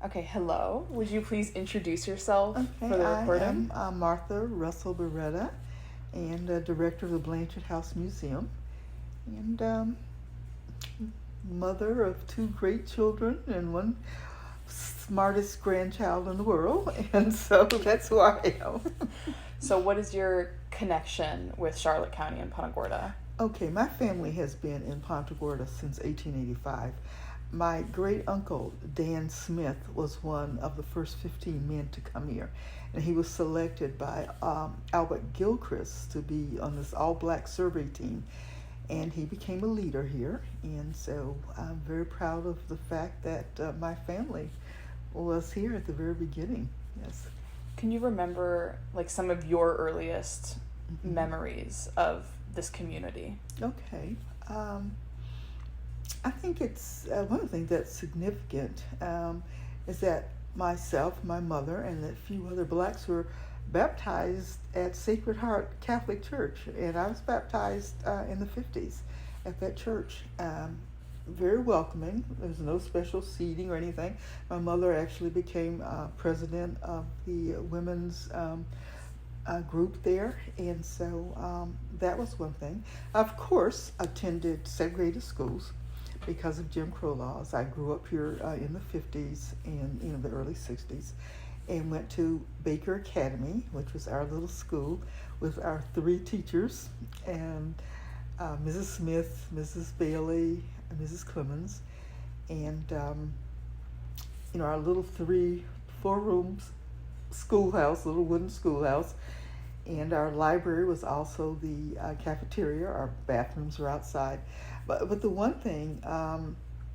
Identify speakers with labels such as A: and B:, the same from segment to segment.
A: Okay, hello. Would you please introduce yourself
B: Okay,
A: for the
B: I
A: recording?
B: am Martha Bireda and director of the Blanchard House Museum and mother of two great children and one smartest grandchild in the world. And so that's who I am.
A: So, what is your connection with Charlotte County and Punta Gorda?
B: Okay, my family has been in Punta Gorda since 1885. My great uncle, Dan Smith, was one of the first 15 men to come here. And he was selected by Albert Gilchrist to be on this all black survey team. And he became a leader here. And so I'm very proud of the fact that my family was here at the very beginning. Yes.
A: Can you remember like some of your earliest memories of this community?
B: Okay. I think it's one of the things that's significant is that myself, my mother, and a few other blacks were baptized at Sacred Heart Catholic Church, and I was baptized in the 50s at that church. Very welcoming. There's no special seating or anything. My mother actually became president of the women's group there, and so that was one thing. Of course, attended segregated schools because of Jim Crow laws. I grew up here in the 50s and the early 60s, and went to Baker Academy, which was our little school with our three teachers, and Mrs. Smith, Mrs. Bailey, and Mrs. Clemens, and our little 4 rooms schoolhouse, little wooden schoolhouse. And our library was also the cafeteria. Our bathrooms were outside. But the one thing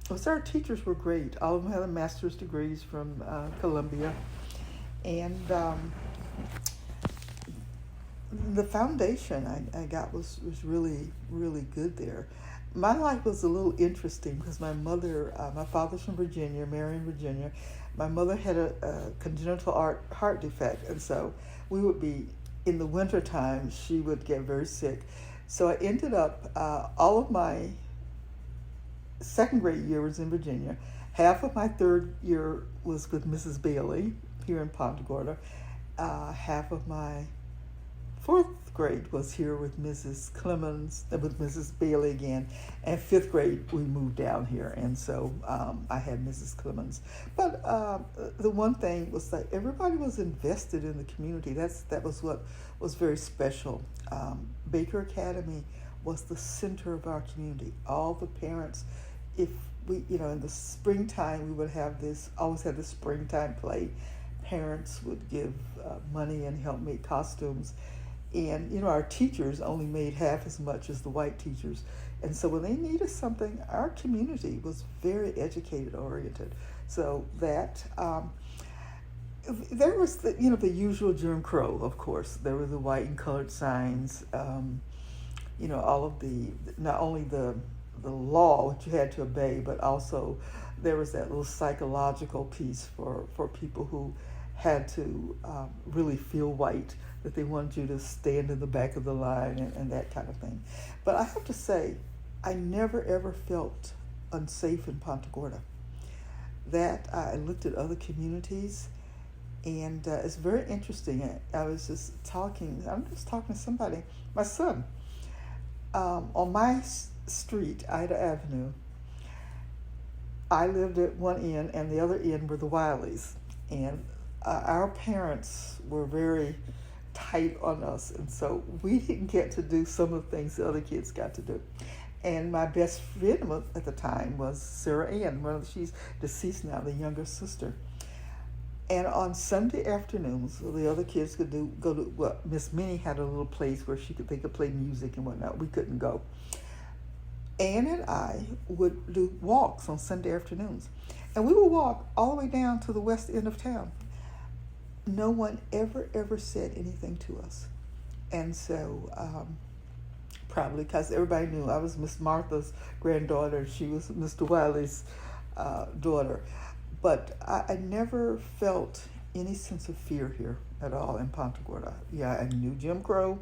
B: was our teachers were great. All of them had master's degrees from Columbia. And the foundation I got was really, really good there. My life was a little interesting because my father's from Virginia, Marion, Virginia. My mother had a congenital heart defect, and so we would be, in the wintertime, she would get very sick. So I ended up, all of my second grade year was in Virginia. Half of my third year was with Mrs. Bailey here in Punta Gorda. Half of my fourth grade was here with Mrs. Clemens, with Mrs. Bailey again, and fifth grade we moved down here, and so I had Mrs. Clemens. But the one thing was that everybody was invested in the community. That was what was very special. Baker Academy was the center of our community. All the parents, if we, in the springtime, we would always have this springtime play. Parents would give money and help make costumes. And, our teachers only made half as much as the white teachers. And so when they needed something, our community was very educated oriented. So that, there was the usual Jim Crow, of course. There were the white and colored signs, all of not only the law which you had to obey, but also there was that little psychological piece for people who had to really feel white, that they wanted you to stand in the back of the line and that kind of thing. But I have to say, I never ever felt unsafe in Punta Gorda. That I looked at other communities, and it's very interesting. I'm just talking to somebody, my son, on my street, Ida Avenue. I lived at one end, and the other end were the Wileys, and our parents were very tight on us, and so we didn't get to do some of the things the other kids got to do. And my best friend at the time was Sarah Ann. She's deceased now, the younger sister. And on Sunday afternoons, the other kids could go to Miss Minnie had a little place where they could play music and whatnot. We couldn't go. Ann and I would do walks on Sunday afternoons, and we would walk all the way down to the west end of town. No one ever said anything to us. And so probably because everybody knew I was Miss Martha's granddaughter, she was Mr. Wiley's daughter. But I never felt any sense of fear here at all in Punta Gorda. Yeah, I knew Jim Crow,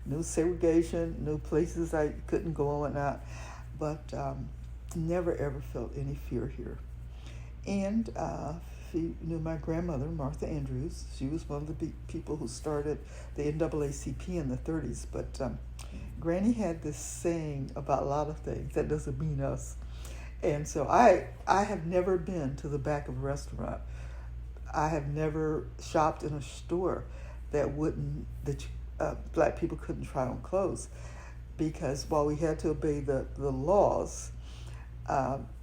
B: knew segregation, knew places I couldn't go and whatnot, but never ever felt any fear here. And if you knew my grandmother, Martha Andrews, she was one of the big people who started the NAACP in the 30s. But Granny had this saying about a lot of things that doesn't mean us. And so I have never been to the back of a restaurant. I have never shopped in a store that black people couldn't try on clothes, because while we had to obey the laws,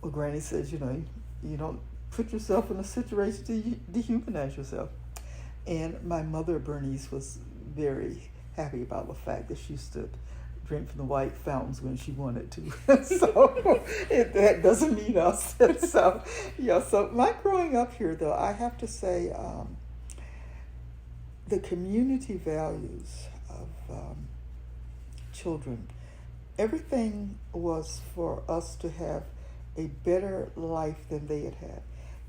B: Granny says, you don't put yourself in a situation to dehumanize yourself. And my mother, Bernice, was very happy about the fact that she used to drink from the white fountains when she wanted to. So that doesn't mean us. So, so my growing up here, though, I have to say the community values of children, everything was for us to have a better life than they had had.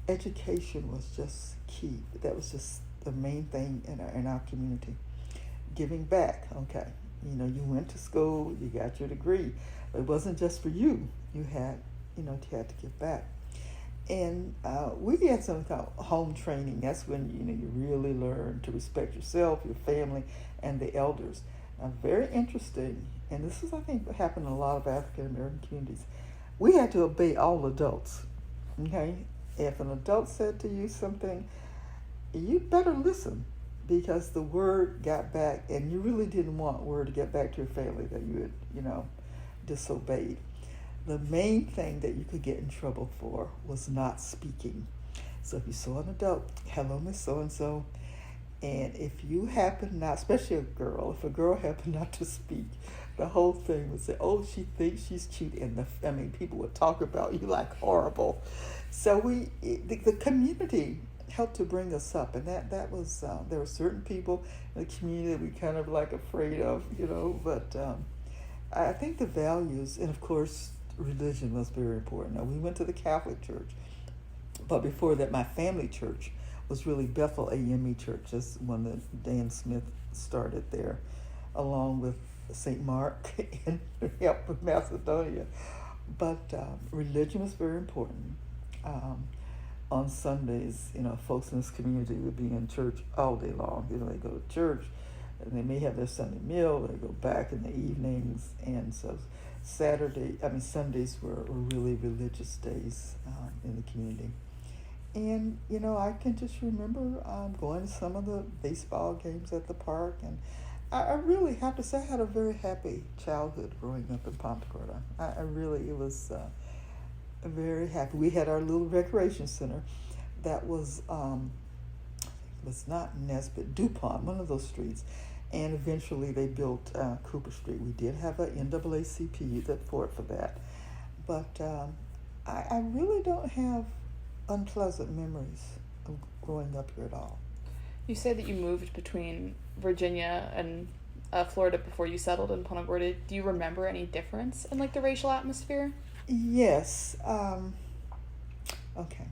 B: Education was just key. That was just the main thing in our community. Giving back, okay. You went to school, you got your degree, but it wasn't just for you. You had to give back. And we had something called home training. That's when, you really learn to respect yourself, your family, and the elders. Very interesting, and this is, I think, what happened in a lot of African American communities. We had to obey all adults, okay? If an adult said to you something, you better listen, because the word got back, and you really didn't want word to get back to your family that you had, disobeyed. The main thing that you could get in trouble for was not speaking. So if you saw an adult, hello, Miss So-and-so, and if you happen not, especially a girl, if a girl happened not to speak, the whole thing would say, oh, she thinks she's cute, and people would talk about you like horrible. So the community helped to bring us up, and that was there were certain people in the community that we kind of like afraid of, but I think the values, and of course religion was very important. Now, we went to the Catholic Church, but before that my family church was really Bethel AME Church. That's one that Dan Smith started there, along with St. Mark and help with Macedonia. But religion was very important. On Sundays, folks in this community would be in church all day long. They go to church, and they may have their Sunday meal. They go back in the evenings, and so Sundays were really religious days in the community. And I can just remember going to some of the baseball games at the park, and I really have to say I had a very happy childhood growing up in Punta Gorda. It was very happy. We had our little recreation center that was not Nesbitt, DuPont, one of those streets, and eventually they built Cooper Street. We did have an NAACP that fought for that, but I really don't have unpleasant memories of growing up here at all.
A: You say that you moved between Virginia and Florida before you settled in Punta Gorda. Do you remember any difference in the racial atmosphere?
B: Yes. Okay.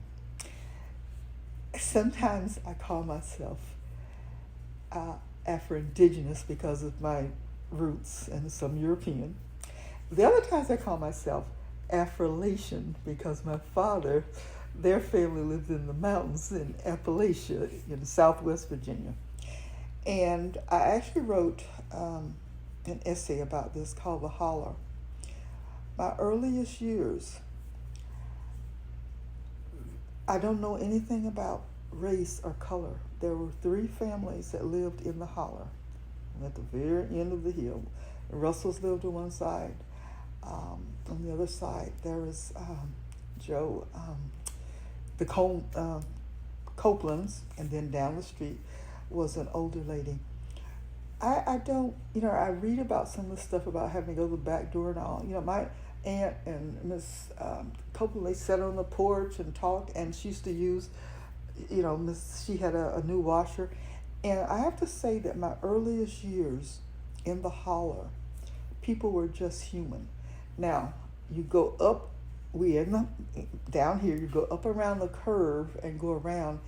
B: Sometimes I call myself Afro-Indigenous because of my roots and some European. The other times I call myself Afro-Lation because my father, their family lived in the mountains in Appalachia in Southwest Virginia. And I actually wrote an essay about this called The Holler. My earliest years, I don't know anything about race or color. There were 3 families that lived in the holler at the very end of the hill. The Russells lived on one side. On the other side, there was the Copelands, and then down the street was an older lady. I don't, I read about some of the stuff about having to go to the back door and all. My aunt and Miss Copeland, they sat on the porch and talked, and she used to use, she had a new washer. And I have to say that my earliest years in the holler, people were just human. Now, you go up, down here, you go up around the curve and go around,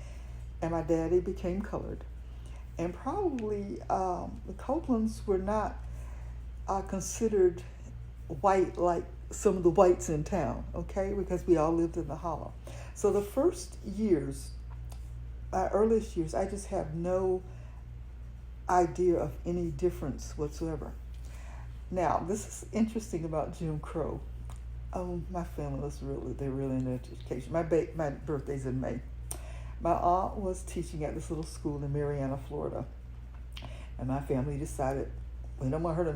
B: and my daddy became colored. And probably the Copelands were not considered white like some of the whites in town, okay, because we all lived in the holler. So the first years my earliest years, I just have no idea of any difference whatsoever. Now, this is interesting about Jim Crow. My family was they're really into education. My birthday's in May. My aunt was teaching at this little school in Marianna, Florida. And my family decided we don't want her to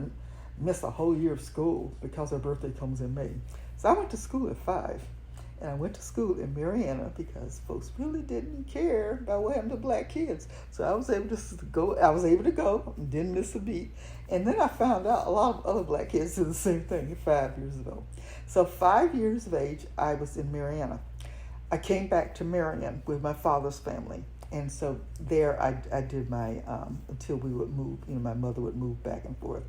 B: miss a whole year of school because her birthday comes in May. So I went to school at 5. And I went to school in Marianna because folks really didn't care about what happened to black kids. So I was able to go, and didn't miss a beat. And then I found out a lot of other black kids did the same thing 5 years ago. So 5 years of age, I was in Marianna. I came back to Marion with my father's family. And so there I did my, until we would move, my mother would move back and forth,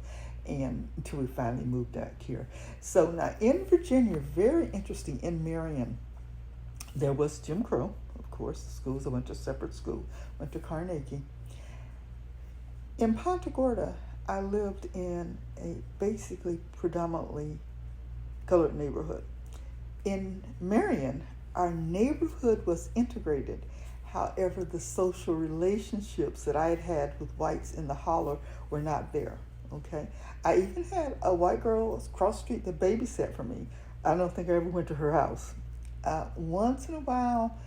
B: and until we finally moved out here. So now in Virginia, very interesting, in Marion, there was Jim Crow, of course, the schools. I went to separate school, went to Carnegie. In Punta Gorda, I lived in a basically predominantly colored neighborhood. In Marion, our neighborhood was integrated. However, the social relationships that I had had with whites in the holler were not there. Okay, I even had a white girl across the street that babysat for me. I don't think I ever went to her house. Once in a while,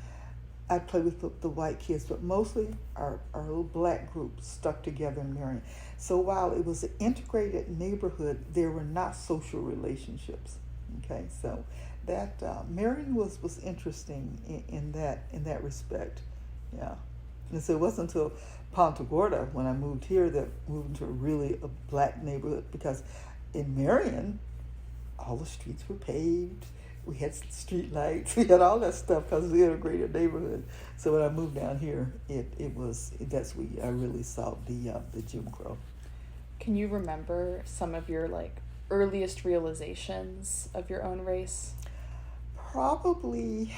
B: I'd play with the white kids, but mostly our little black group stuck together in Marion. So while it was an integrated neighborhood, there were not social relationships. Okay, so that Marion was interesting in that respect. Yeah. And so it wasn't until Punta Gorda, when I moved here, that moved into a black neighborhood, because in Marion, all the streets were paved. We had street lights. We had all that stuff because it was an integrated neighborhood. So when I moved down here, I really saw the Jim Crow.
A: Can you remember some of your earliest realizations of your own race?
B: Probably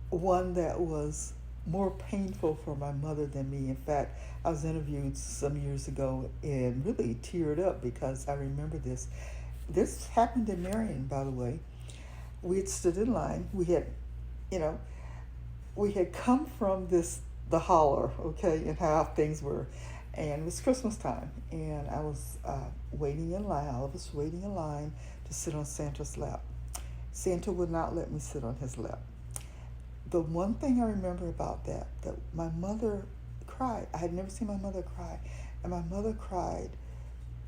B: one that was more painful for my mother than me. In fact, I was interviewed some years ago and really teared up because I remember this. This happened in Marion, by the way. We had stood in line. We had come from the holler, okay, and how things were. And it was Christmas time, and I was waiting in line. All of us waiting in line to sit on Santa's lap. Santa would not let me sit on his lap. The one thing I remember about that my mother cried. I had never seen my mother cry, and my mother cried.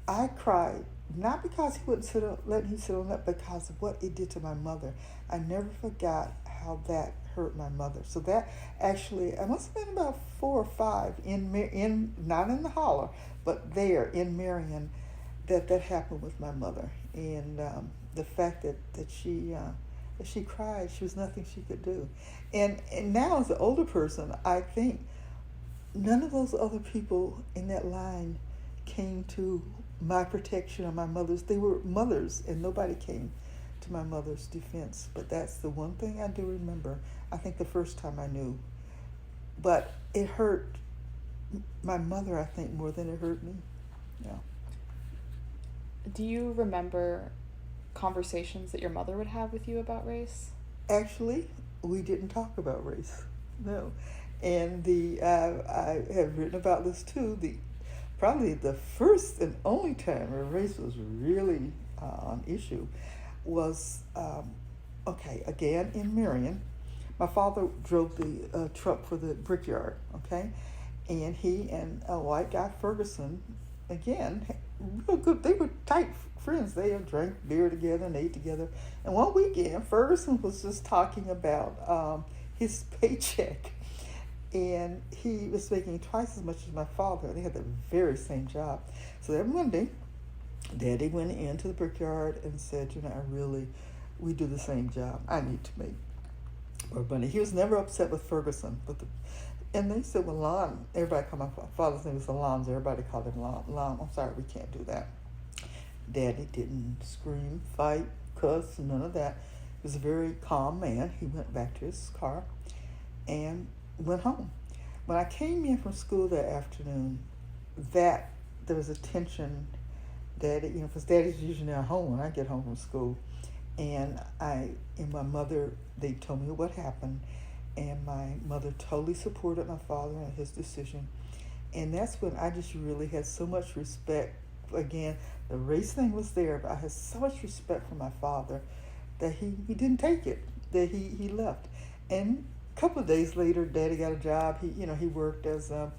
B: I cried, not because he wouldn't let me sit on that, because of what it did to my mother. I never forgot how that hurt my mother. So that actually, I must have been about 4 or 5 in not in the holler, but there in Marion, that happened with my mother. And the fact that she cried, she was nothing she could do. And now as an older person, I think none of those other people in that line came to my protection or my mother's. They were mothers, and nobody came to my mother's defense. But that's the one thing I do remember. I think the first time I knew. But it hurt my mother, I think, more than it hurt me. Yeah.
A: Do you remember conversations that your mother would have with you about race?
B: Actually, we didn't talk about race. No. And I have written about this too. Probably the first and only time where race was really an issue was, again in Marion. My father drove the truck for the brickyard, okay? And he and a white guy, Ferguson, again, real good. They were tight friends. They had drank beer together and ate together. And one weekend, Ferguson was just talking about his paycheck. And he was making twice as much as my father. They had the very same job. So that Monday, Daddy went into the brickyard and said, we do the same job. I need to make more money. He was never upset with Ferguson. And they said, well, Lon, everybody called my father's name was Alonzo. Everybody called him Lon. I'm sorry, we can't do that. Daddy didn't scream, fight, cuss, none of that. He was a very calm man. He went back to his car and went home. When I came in from school that afternoon, there was a tension. Daddy, because Daddy's usually at home when I get home from school. And my mother, they told me what happened. and my mother totally supported my father and his decision. And that's when I just really had so much respect. Again, the race thing was there, but I had so much respect for my father that he didn't take it, that he left. And a couple of days later, Daddy got a job. He worked as a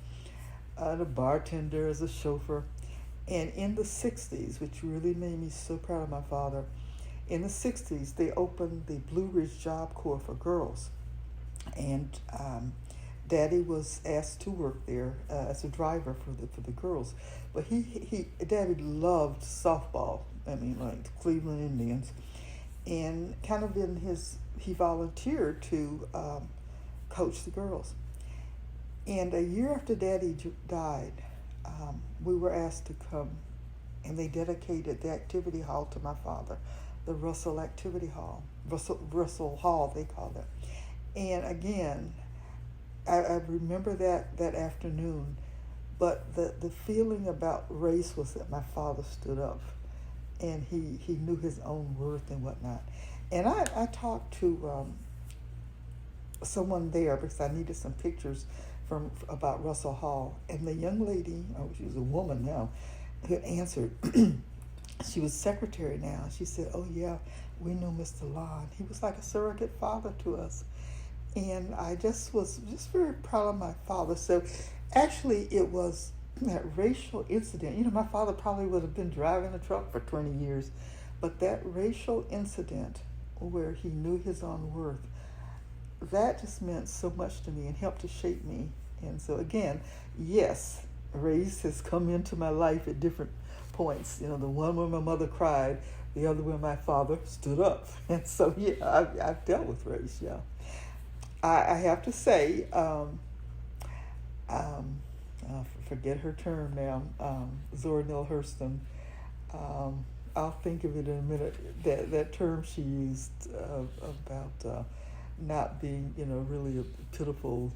B: bartender, as a chauffeur. And in the 60s, which really made me so proud of my father, in the 60s, they opened the Blue Ridge Job Corps for girls. And Daddy was asked to work there as a driver for the girls. But Daddy loved softball. I mean, like the Cleveland Indians. And kind of he volunteered to coach the girls. And a year after Daddy died, we were asked to come, and they dedicated the activity hall to my father, the Russell Activity Hall, Russell Hall they called it. And again, I remember that afternoon, but the feeling about race was that my father stood up, and he knew his own worth and whatnot. And I talked to someone there because I needed some pictures about Russell Hall, and the young lady, she was a woman now, who had answered, she was secretary now. She said, "Oh yeah, we know Mr. Lon. He was like a surrogate father to us." And I was very proud of my father. So actually it was that racial incident. My father probably would have been driving a truck for 20 years, but that racial incident where he knew his own worth, that just meant so much to me and helped to shape me. And so again, yes, race has come into my life at different points. The one where my mother cried, the other where my father stood up. And so yeah, I've dealt with race, yeah. I have to say, forget her term now, Zora Neale Hurston. I'll think of it in a minute. That term she used about not being, really a pitiful,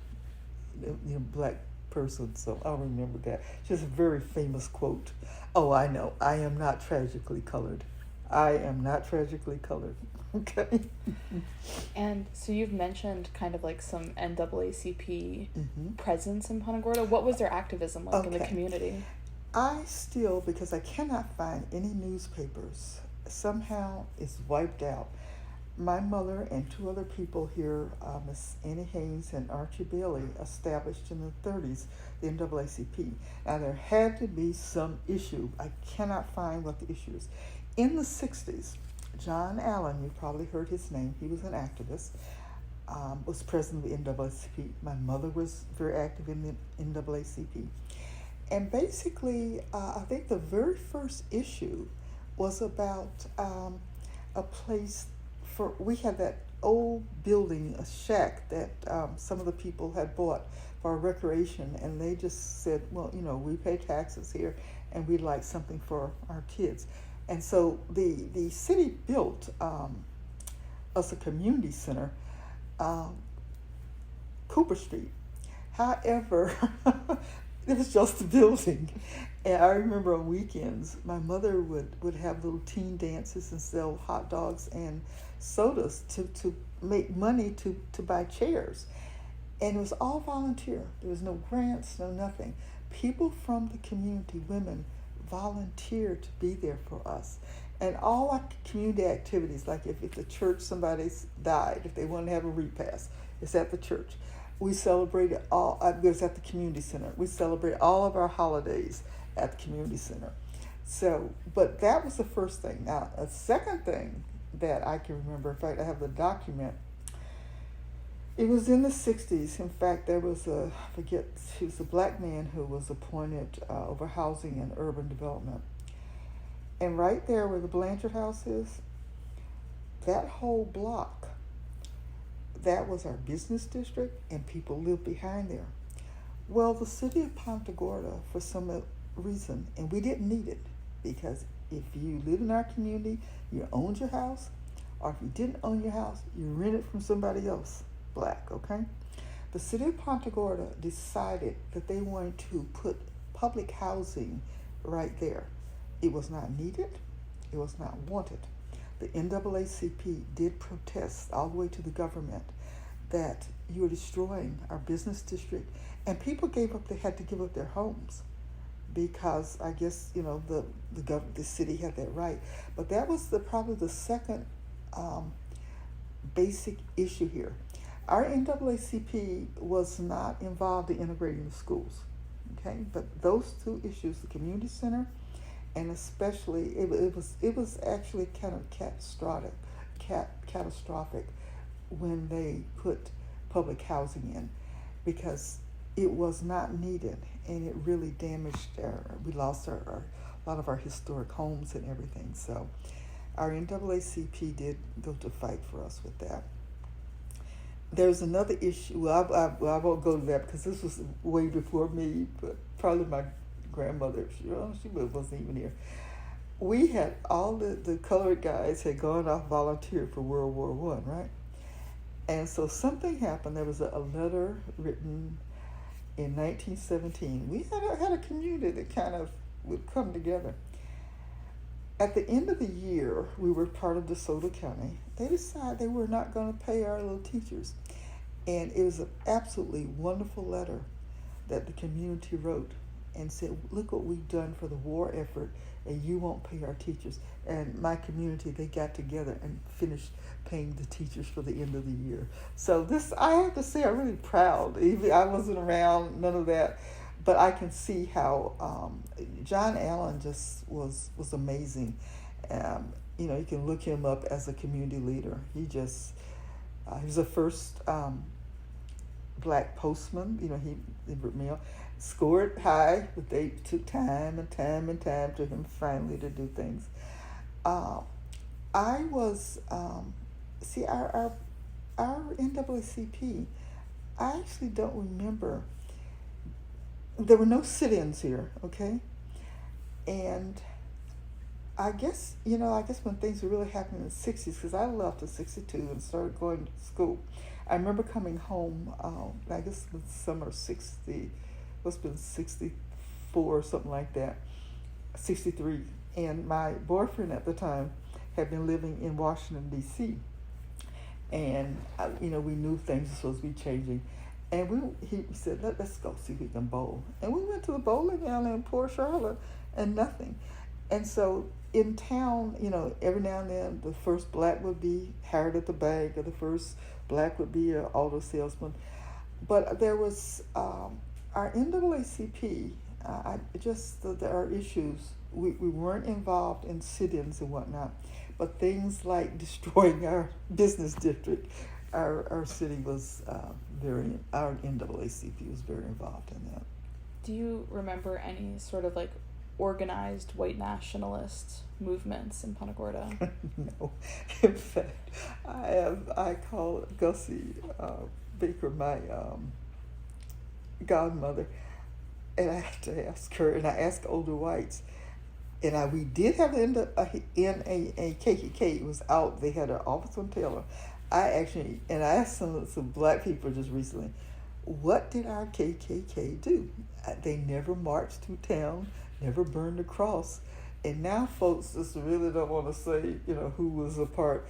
B: black person. So I'll remember that. She has a very famous quote. Oh, I know. I am not tragically colored. I am not tragically colored. Okay.
A: And so you've mentioned kind of like some NAACP presence in Punta Gorda. What was their activism like in the community?
B: I still, because I cannot find any newspapers, somehow it's wiped out. My mother and two other people here, Miss Annie Haynes and Archie Bailey, established in the 30s the NAACP. Now there had to be some issue. I cannot find what the issue is. In the 60s, John Allen, you've probably heard his name, he was an activist, was president of the NAACP. My mother was very active in the NAACP. And basically, I think the very first issue was about a place we had that old building, a shack that some of the people had bought for recreation, and they just said, well, we pay taxes here, and we'd like something for our kids. And so the city built us a community center, Cooper Street. However, it was just a building. And I remember on weekends, my mother would have little teen dances and sell hot dogs and sodas to make money to buy chairs. And it was all volunteer. There was no grants, no nothing. People from the community, women, volunteered to be there for us. And all our community activities, like if at the church somebody died, if they wanted to have a repast, it's at the church. We celebrated it was at the community center. We celebrated all of our holidays at the community center. So, but that was the first thing. Now, a second thing that I can remember, in fact, I have the document. It was in the 60s. In fact, there was he was a black man who was appointed over housing and urban development. And right there where the Blanchard House is, that whole block, that was our business district, and people lived behind there. Well, the city of Punta Gorda, for some reason, and we didn't need it, because if you live in our community, you owned your house, or if you didn't own your house, you rented from somebody else, black, okay? The city of Punta Gorda decided that they wanted to put public housing right there. It was not needed. It was not wanted. The NAACP did protest all the way to the government that you were destroying our business district. And people gave up, they had to give up their homes because I guess, the city had that right. But that was probably the second basic issue here. Our NAACP was not involved in integrating the schools, okay? But those two issues, the community center, and especially it was actually kind of catastrophic when they put public housing in, because it was not needed, and it really damaged we lost a lot of our historic homes and everything. So our NAACP did go to fight for us with that. There's another issue. Well, I won't go to that because this was way before me, but probably my grandmother. She wasn't even here. We had all the colored guys had gone off volunteer for World War I, right? And so something happened. There was a letter written in 1917. We had a community that kind of would come together. At the end of the year, we were part of DeSoto County. They decided they were not going to pay our little teachers. And it was an absolutely wonderful letter that the community wrote and said, look what we've done for the war effort, and you won't pay our teachers. And my community, they got together and finished paying the teachers for the end of the year. So this, I have to say, I'm really proud. Even I wasn't around, none of that. But I can see how John Allen just was amazing. You can look him up as a community leader. He was the first black postman. He mail, scored high, but they took time and time and time to him finally to do things. I was our NAACP. I actually don't remember. There were no sit-ins here, okay? And I guess when things were really happening in the 60s, because I left in 62 and started going to school. I remember coming home, I guess it was summer 60, must have been 64 or something like that, 63. And my boyfriend at the time had been living in Washington, D.C. And, we knew things were supposed to be changing. And he said, let's go see if we can bowl. And we went to the bowling alley in Port Charlotte, and nothing. And so in town, every now and then, the first black would be hired at the bank, or the first black would be an auto salesman. But there was our NAACP, there are issues. We weren't involved in sit-ins and whatnot, but things like destroying our business district. Our city was our NAACP was very involved in that.
A: Do you remember any sort of organized white nationalist movements in Punta Gorda?
B: No. In fact, I call Gussie Baker my godmother, and I had to ask her, and I asked older whites, and we did have an KKK. It was out. They had an office on Taylor. I asked some black people just recently, what did our KKK do? They never marched through town, never burned a cross, and now folks just really don't want to say, who was a part,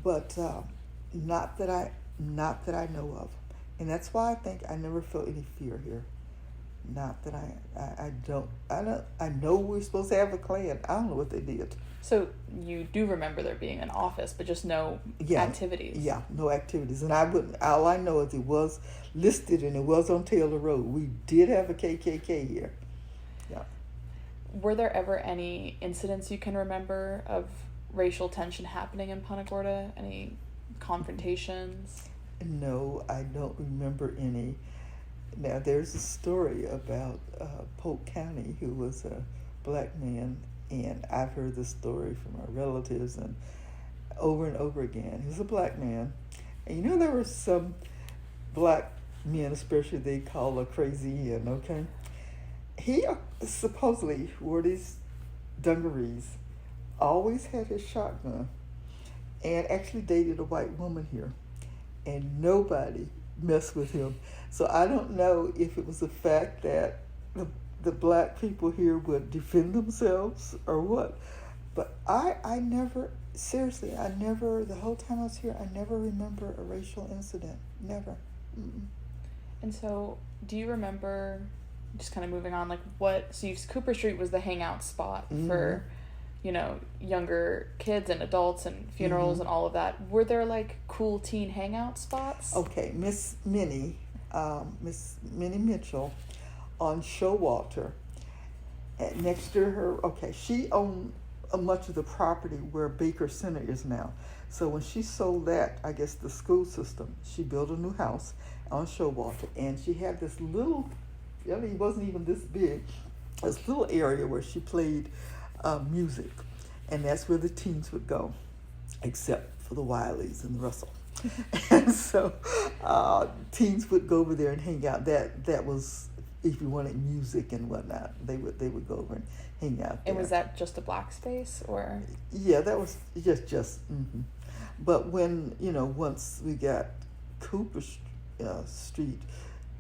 B: but not that I know of, and that's why I think I never felt any fear here. Not that I know we're supposed to have a Klan. I don't know what they did.
A: So you do remember there being an office, but just no activities.
B: Yeah, no activities. And all I know is it was listed and it was on Taylor Road. We did have a KKK here. Yeah.
A: Were there ever any incidents you can remember of racial tension happening in Punta Gorda? Any confrontations?
B: No, I don't remember any. Now, there's a story about Polk County, who was a black man, and I've heard this story from our relatives and over again. He was a black man. And there were some black men, especially they call a crazy Ian, okay? He supposedly wore these dungarees, always had his shotgun, and actually dated a white woman here. And nobody messed with him. So I don't know if it was the fact that the black people here would defend themselves or what. But I never, the whole time I was here, I never remember a racial incident. Never. Mm.
A: And so, do you remember, just kind of moving on, like Cooper Street was the hangout spot
B: Mm-hmm.
A: for, younger kids and adults and funerals
B: Mm-hmm.
A: and all of that. Were there like cool teen hangout spots?
B: Okay, Miss Minnie Mitchell on Showalter. Next to her, okay, she owned much of the property where Baker Center is now. So when she sold that, I guess the school system, she built a new house on Showalter, and she had this little, I mean, it wasn't even this big, this little area where she played music, and that's where the teens would go, except for the Wileys and the Russell. And so teens would go over there and hang out. That was, if you wanted music and whatnot, they would go over and hang out there.
A: And was that just a black space, or?
B: Yeah, that was just. Mm-hmm. But when once we got Cooper Street,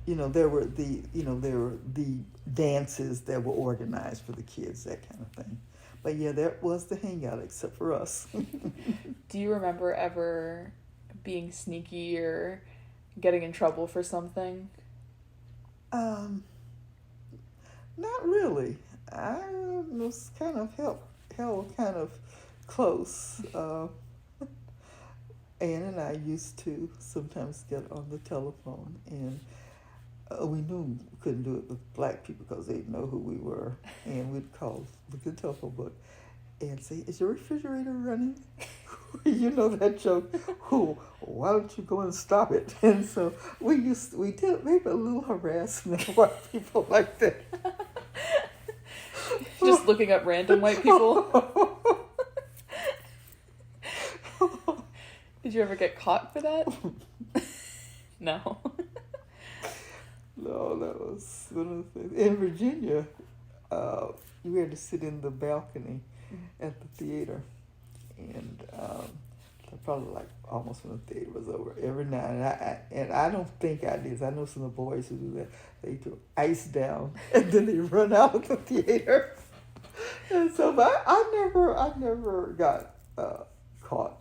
B: there were the dances that were organized for the kids, that kind of thing. But yeah, that was the hangout, except for us.
A: Do you remember ever being sneaky or getting in trouble for something?
B: Not really. I was kind of held kind of close. Ann and I used to sometimes get on the telephone, and we knew we couldn't do it with black people because they'd know who we were, and we'd call, look at the telephone book, and say, "Is your refrigerator running?" You know that joke. "Oh, why don't you go and stop it?" And so we did maybe a little harassment of white people like that.
A: Just looking up random white people. Did you ever get caught for that? No.
B: No, that was one of the things. In Virginia, you had to sit in the balcony at the theater, and probably like almost when the theater was over every night. And I don't think I did. I know some of the boys who do that. They throw ice down and then they run out of the theater. And so, but I never got caught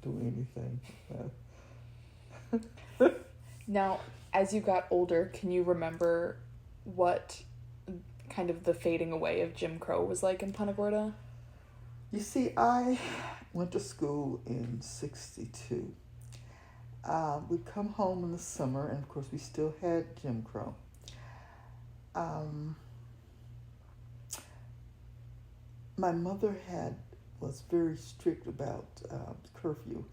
B: doing anything.
A: Now, as you got older, can you remember what kind of the fading away of Jim Crow was like in Punta Gorda?
B: You see, I went to school in '62. We'd come home in the summer, and of course we still had Jim Crow. My mother was very strict about curfew,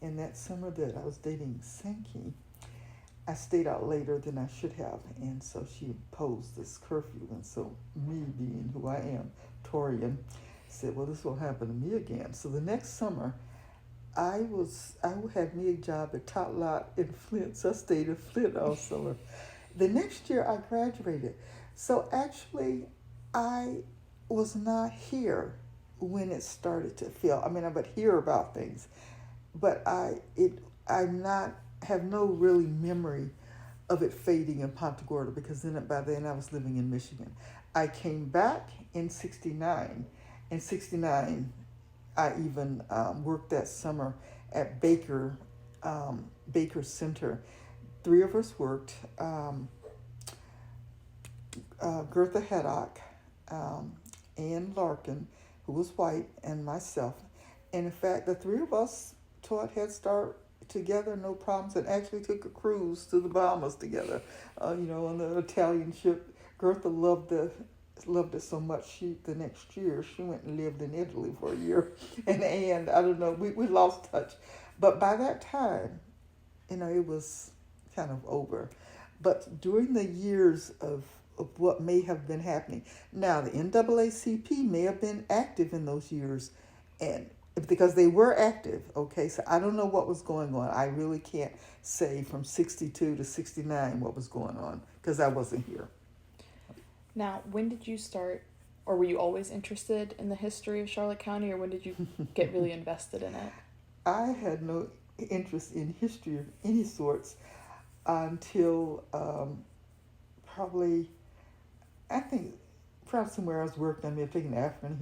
B: and that summer that I was dating Sankey, I stayed out later than I should have, and so she imposed this curfew. And so me, being who I am, Torian, said, "Well, this won't happen to me again." So the next summer, I had me a job at Tot Lot in Flint, so I stayed in Flint all summer. The next year, I graduated. So actually, I was not here when it started to feel. I mean, I would hear about things, but have no really memory of it fading in Punta Gorda, because by then I was living in Michigan. I came back in '69. In '69, I even worked that summer at Baker Center. Three of us worked. Gertha Haddock, Ann Larkin, who was white, and myself. And in fact, the three of us taught Head Start together, no problems, and actually took a cruise to the Bahamas together, on the Italian ship. Gertha loved it so much, the next year, she went and lived in Italy for a year. And I don't know, we lost touch. But by that time, it was kind of over. But during the years of what may have been happening, now the NAACP may have been active in those years, and because they were active, okay, so I don't know what was going on. I really can't say from '62 to '69 what was going on, because I wasn't here.
A: Now, when did you start, or were you always interested in the history of Charlotte County, or when did you get really invested in it?
B: I had no interest in history of any sorts until probably somewhere I was working. I may have taken an African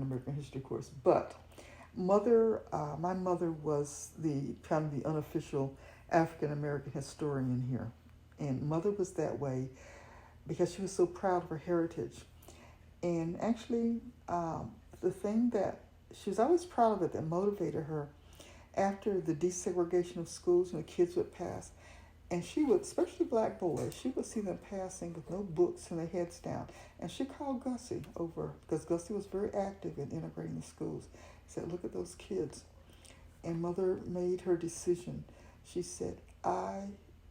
B: American history course, but my mother was the kind of the unofficial African American historian here. And Mother was that way because she was so proud of her heritage. And actually, the thing that she was always proud of it that motivated her after the desegregation of schools and the kids would pass, and she would, especially black boys, she would see them passing with no books and their heads down. And she called Gussie over, because Gussie was very active in integrating the schools. She said, look at those kids. And Mother made her decision. She said, I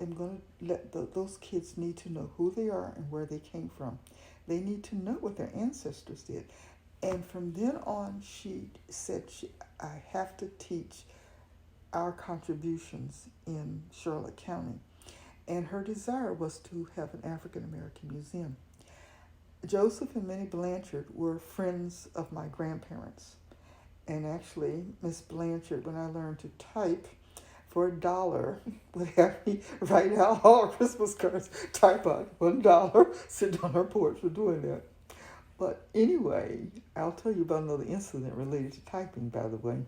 B: am going to let those kids need to know who they are and where they came from. They need to know what their ancestors did. And from then on, she said, I have to teach our contributions in Charlotte County. And her desire was to have an African American museum. Joseph and Minnie Blanchard were friends of my grandparents. And actually, Miss Blanchard, when I learned to type for $1, would have me write out all our Christmas cards, type out $1, sit on her porch for doing that. But anyway, I'll tell you about another incident related to typing, by the way.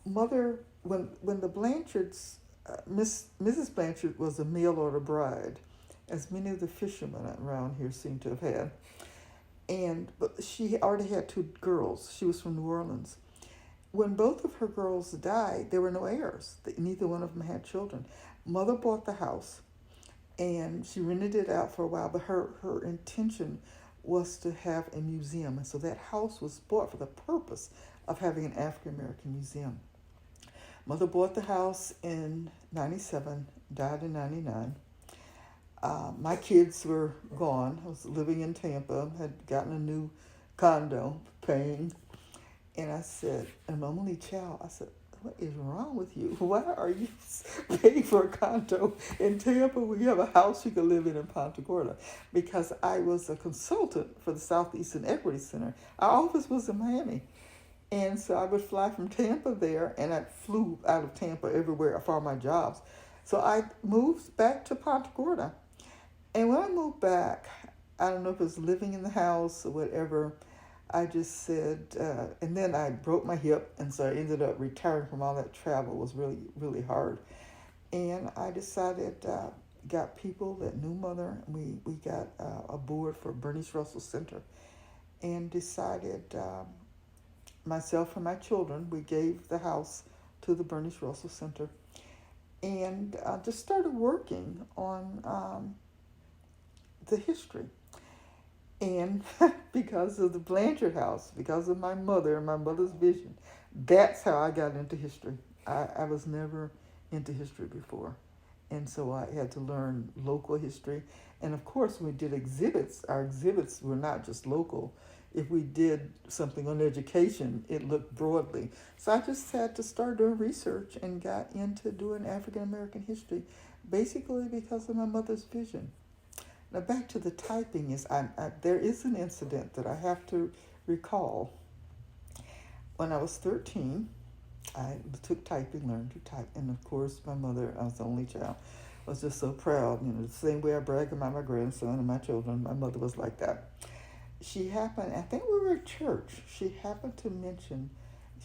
B: Mother, when the Blanchards, Mrs. Blanchard was a mail-order bride, as many of the fishermen around here seem to have had. But she already had 2 girls. She was from New Orleans. When both of her girls died, there were no heirs. Neither one of them had children. Mother bought the house, and she rented it out for a while, but her intention was to have a museum. And so that house was bought for the purpose of having an African American museum. Mother bought the house in 97, died in 99. My kids were gone. I was living in Tampa, had gotten a new condo, paying. And I said, and my only child, I said, what is wrong with you? Why are you paying for a condo in Tampa when you have a house you can live in Punta Gorda? Because I was a consultant for the Southeastern Equity Center. Our office was in Miami. And so I would fly from Tampa there, and I flew out of Tampa everywhere for my jobs. So I moved back to Punta Gorda. And when I moved back, I don't know if it was living in the house or whatever, I just said, and then I broke my hip, and so I ended up retiring from all that travel. It was really, really hard. And I decided, got people that knew Mother. We got a board for Bernice Russell Center, and decided, myself and my children, we gave the house to the Bernice Russell Center, and just started working on the history. And because of the Blanchard house, because of my mother and my mother's vision, that's how I got into history. I was never into history before. And so I had to learn local history. And of course, when we did exhibits, our exhibits were not just local. If we did something on education, it looked broadly. So I just had to start doing research and got into doing African American history, basically because of my mother's vision. Now back to the typing, there is an incident that I have to recall. When I was 13, I took typing, learned to type, and of course my mother, I was the only child, was just so proud. The same way I brag about my grandson and my children, my mother was like that. She happened, I think we were at church, she happened to mention,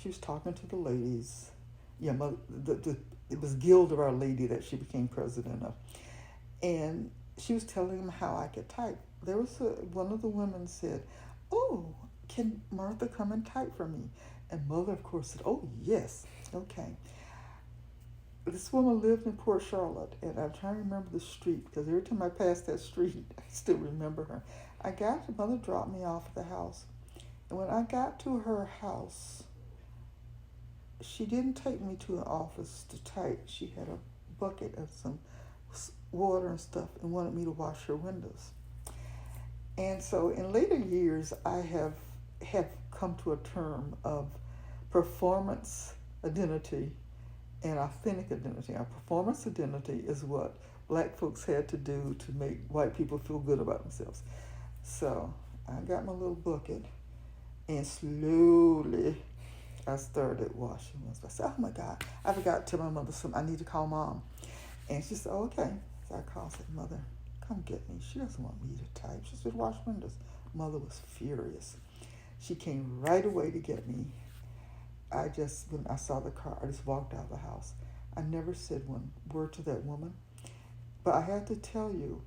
B: she was talking to the ladies, it was Guild of Our Lady that she became president of, and she was telling them how I could type. There was one of the women said, oh, can Martha come and type for me? And Mother, of course, said, oh, yes, okay. This woman lived in Port Charlotte, and I'm trying to remember the street, because every time I pass that street, I still remember her. Mother dropped me off at the house, and when I got to her house, she didn't take me to an office to type. She had a bucket of some water and stuff and wanted me to wash her windows. And so in later years, I have come to a term of performance identity and authentic identity. Our performance identity is what Black folks had to do to make white people feel good about themselves. So I got my little bucket, and slowly I started washing windows. I said, oh my God, I forgot to tell my mother something. I need to call Mom. And she said, oh, okay. So I called and said, Mother, come get me. She doesn't want me to type. She said, wash windows. Mother was furious. She came right away to get me. When I saw the car, I just walked out of the house. I never said one word to that woman. But I have to tell you,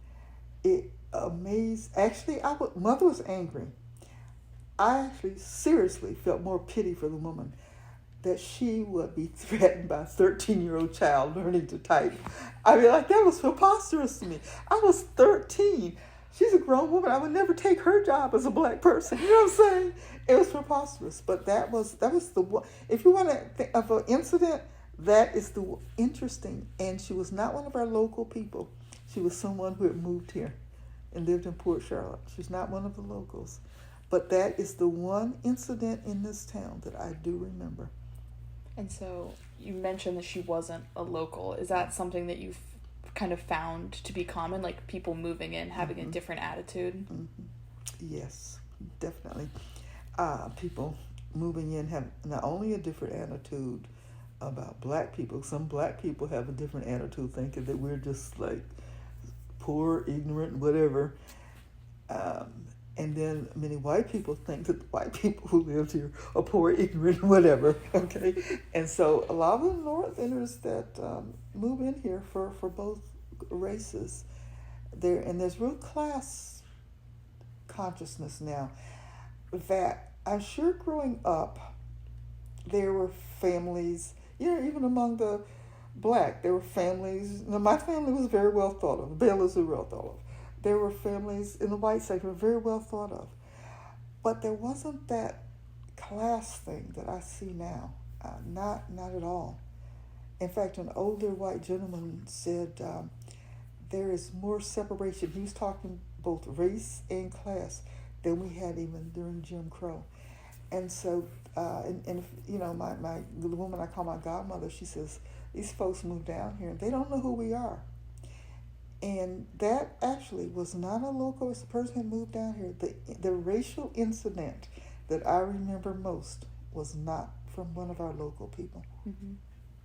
B: it amazed. Actually, mother was angry. I actually seriously felt more pity for the woman that she would be threatened by a 13-year-old child learning to type. I mean, like, that was preposterous to me. I was 13. She's a grown woman. I would never take her job as a black person. You know what I'm saying? It was preposterous. But that was the one. If you want to think of an incident, that is the interesting. And she was not one of our local people. She was someone who had moved here and lived in Port Charlotte. She's not one of the locals. But that is the one incident in this town that I do remember.
A: And so you mentioned that she wasn't a local. Is that something that you've kind of found to be common, like people moving in, having a different attitude?
B: Yes, definitely. People moving in have not only a different attitude about black people. Some black people have a different attitude, thinking that we're just like poor, ignorant, whatever. And then many white people think that the white people who live here are poor, ignorant, whatever. Okay, and so a lot of the Northerners that move in here for both races, there's real class consciousness now. That I'm sure growing up, there were families. Even among the black, there were families. My family was very well thought of. Baylors were well thought of. There were families in the white sector very well thought of. But there wasn't that class thing that I see now. Not at all. In fact, an older white gentleman said there is more separation. He was talking both race and class than we had even during Jim Crow. And so, the woman I call my godmother, she says, these folks moved down here and they don't know who we are. And that actually was not a local, it's a person who moved down here. The racial incident that I remember most was not from one of our local people. Mm-hmm.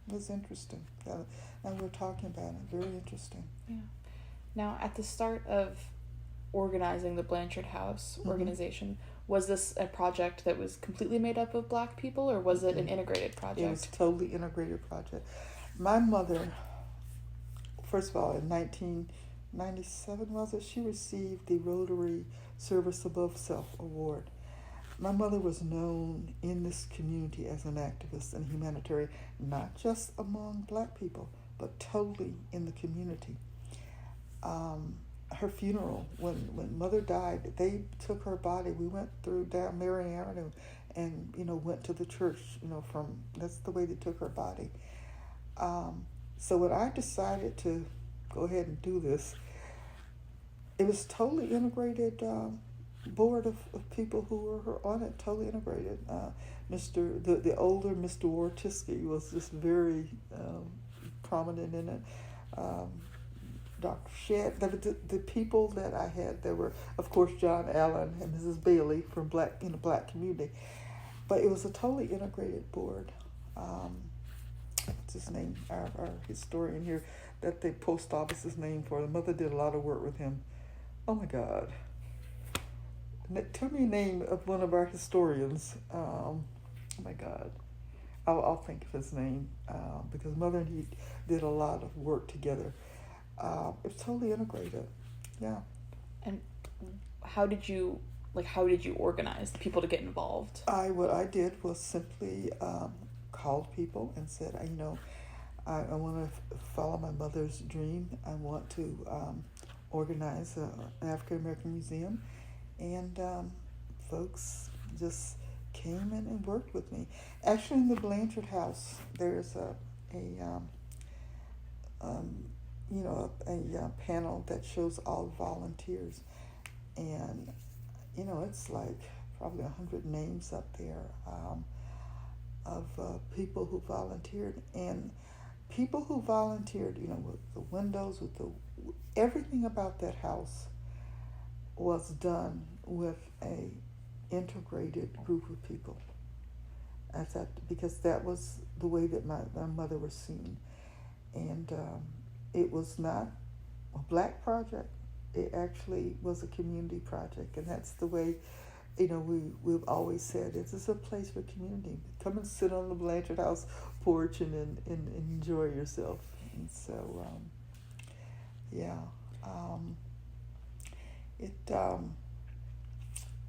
B: It was interesting. And we're talking about it. Very interesting.
A: Yeah. Now, at the start of organizing the Blanchard House organization, was this a project that was completely made up of black people, or was it an integrated project?
B: It was a totally integrated project. My mother, first of all, in 1997, was it? She received the Rotary Service Above Self Award. My mother was known in this community as an activist and humanitarian, not just among black people, but totally in the community. Her funeral, when Mother died, they took her body. We went through down Marion Avenue and, went to the church, that's the way they took her body. So when I decided to go ahead and do this, it was totally integrated board of people who were on it, totally integrated. The older Mr. Wartiski was just very prominent in it. Dr. Shedd, the people that I had, there were, of course, John Allen and Mrs. Bailey from black community, but it was a totally integrated board. What's his name? Our historian here, that the post office is named for. The mother did a lot of work with him. Oh my God. Tell me a name of one of our historians. Oh my God. I'll think of his name because Mother and he did a lot of work together. It's totally integrated. Yeah.
A: And how did you organize people to get involved?
B: What I did was simply called people and said, I want to follow my mother's dream. I want to organize an African American museum. And folks just came in and worked with me. Actually, in the Blanchard House, there's a panel that shows all the volunteers, and it's like probably 100 names up there of people who volunteered, and people who volunteered, with the windows, with everything about that house was done with a integrated group of people. Because that was the way that my mother was seen, and it was not a black project. It actually was a community project, and that's the way we've always said this is a place for community. Come and sit on the Blanchard House porch and enjoy yourself. And so, yeah,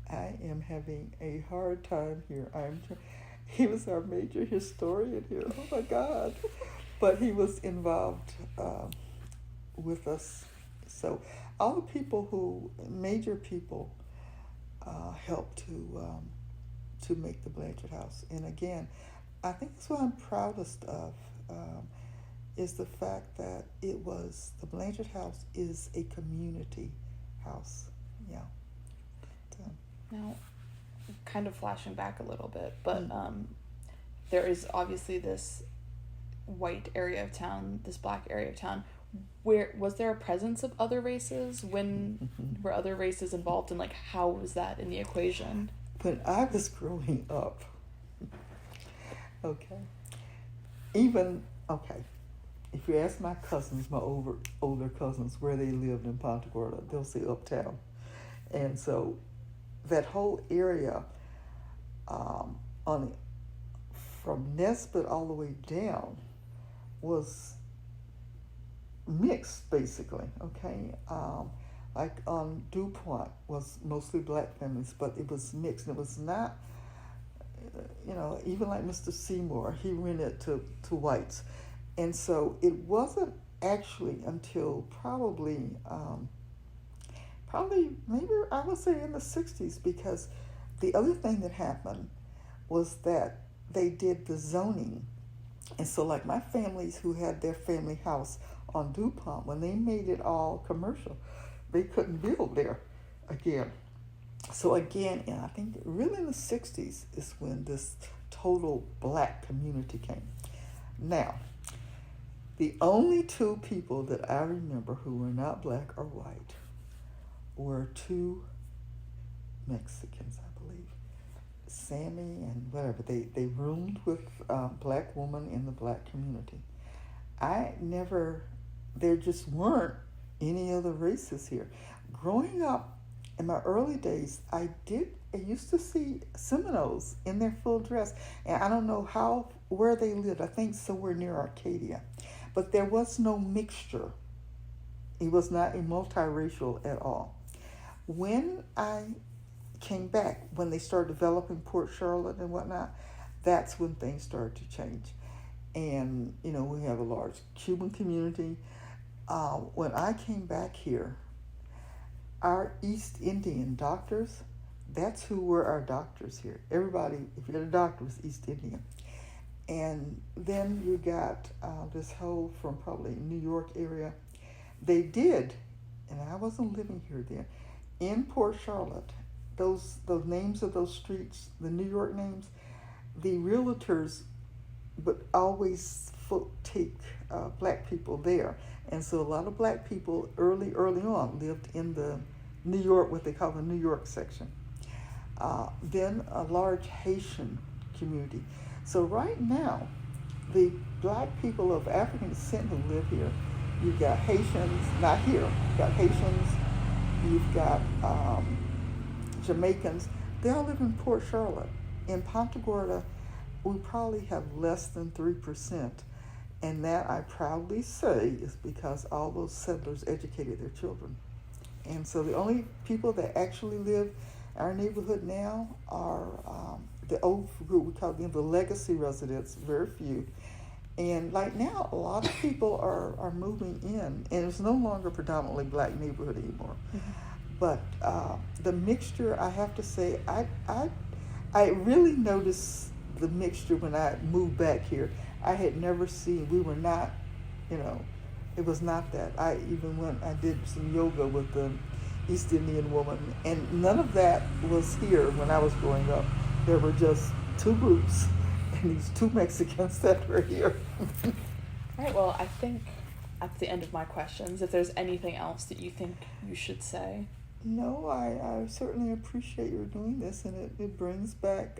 B: I am having a hard time here. He was our major historian here. Oh my God! But he was involved with us. So all the major people, helped to make the Blanchard House. And again, I think that's what I'm proudest of, is the fact that the Blanchard House is a community house. Yeah. So.
A: Now, kind of flashing back a little bit, but there is obviously this white area of town, this black area of town. Where was there a presence of other races? When were other races involved, and how was that in the equation?
B: When I was growing up, if you ask my cousins, my older cousins, where they lived in Punta Gorda, they'll say uptown. And so that whole area, from Nesbitt all the way down, was mixed, basically. Like on DuPont was mostly black families, but it was mixed. It was not, even like Mr. Seymour, he rented to whites. And so it wasn't actually until probably maybe I would say in the 60s, because the other thing that happened was that they did the zoning. And so like my families who had their family house on DuPont, when they made it all commercial, they couldn't build there again. So again, and I think really in the 60s is when this total black community came. Now, the only two people that I remember who were not black or white were two Mexicans, I believe. Sammy and whatever. They roomed with a black woman in the black community. There just weren't any other races here. Growing up in my early days, I used to see Seminoles in their full dress, and I don't know where they lived. I think somewhere near Arcadia. But there was no mixture. It was not a multiracial at all. When I came back, when they started developing Port Charlotte and whatnot, that's when things started to change. And, we have a large Cuban community. When I came back here, our East Indian doctors, that's who were our doctors here. Everybody, if you had a doctor, was East Indian. And then you got this whole from probably New York area. They did, and I wasn't living here then, in Port Charlotte, those names of those streets, the New York names, the realtors would always take black people there. And so a lot of black people early on lived in the New York, what they call the New York section. Then a large Haitian community. So right now, the black people of African descent who live here, you've got Haitians, not here, you've got Haitians, you've got Jamaicans. They all live in Port Charlotte. In Punta Gorda, we probably have less than 3%. And that, I proudly say, is because all those settlers educated their children. And so the only people that actually live in our neighborhood now are the old group, we call them the legacy residents, very few. And like now, a lot of people are moving in, and it's no longer predominantly black neighborhood anymore. Mm-hmm. But the mixture, I have to say, I really noticed the mixture when I moved back here. I had never seen, we were not, it was not that. I did some yoga with the East Indian woman, and none of that was here when I was growing up. There were just two groups, and these two Mexicans that were here.
A: All right, well, I think that's the end of my questions. If there's anything else that you think you should say.
B: No, I certainly appreciate your doing this, and it brings back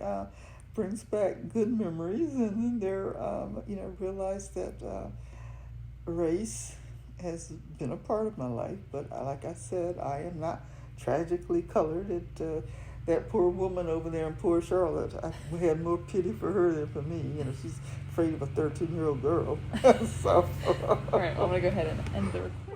B: good memories, and then there, realize that race has been a part of my life, but like I said, I am not tragically colored. that poor woman over there in poor Charlotte, I had more pity for her than for me. You know, she's afraid of a 13-year-old girl. So.
A: All right, well, I'm going to go ahead and end the recording.